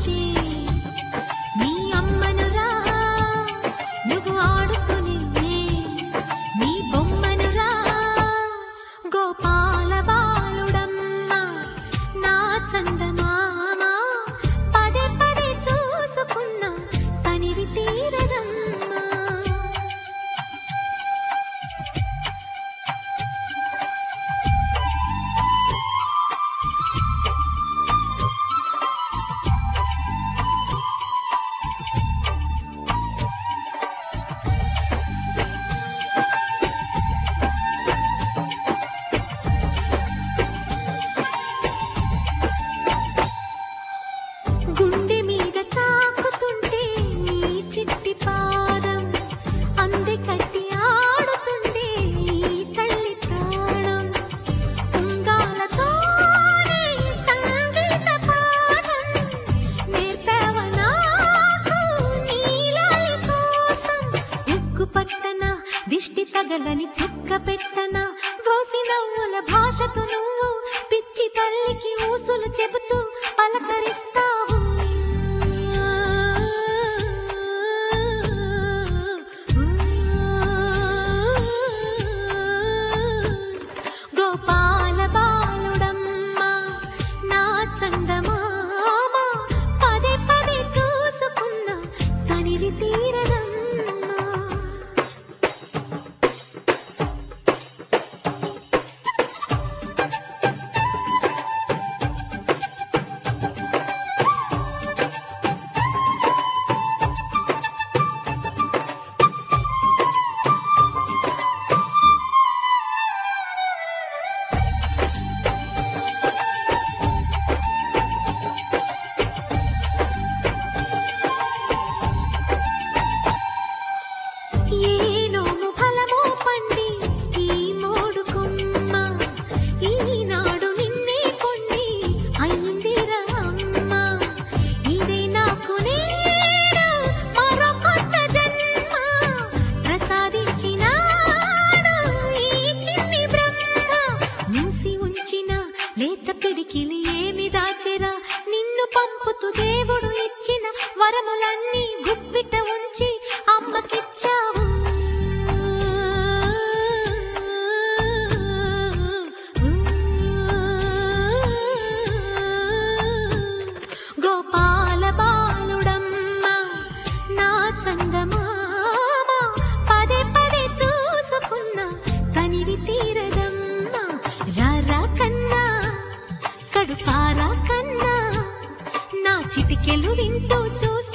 వచ్చి నీ అమ్మనురా నువ్వు ఆడుకుని నీ బొమ్మనురా గోపాల బాలుడమ్మ నా చందమామ పదే పదే చూసుకున్నా తనివి తీరదమ్మా గుండె మీద తాకుతుంటే నీ చిట్టి పాదం అంది కట్టి ఆడుతుంటే నీ తల్లి ప్రాణం ఉంగాలతోనే సంగీత పాఠం నేర్పావ నాకు నీలాలి కోసం ఉక్కు పట్టన దిష్టి తగలని చుక్క పెట్టన భోసి నవ్వుల భాషతో నువ్వు పిచ్చి తల్లికి ఊసులు చెబుతూ పలకరిస్తావు గోపాల బాలుడమ్మ నా చందమామ పదే పదే చూసుకున్నా తనివి తీరదమ్మా ఏనోము ఫలమో పండి ఈ మోడు కొమ్మ ఈనాడు నిన్నే కొండి అయిందిరా అమ్మ ఇదే నాకు నేడు మరో కొత్త జన్మ ప్రసాదించినాడు ఈ చిన్ని బ్రహ్మ మూసి ఉంచిన లేత పిడికిలి ఏమి దాచెరా నిన్ను పంపుతూ దేవుడు ఇచ్చిన వరములన్నీ గుప్పిట ఉంచి అమ్మకిచ్చావు గోపాల బాలుడమ్మ నా చందమామ పదే పదే చూసుకున్నా తనివి తీరదమ్మా రారా కన్నా కడుపారా కన్నా నా చిటికెలు వింటూ చూస్తా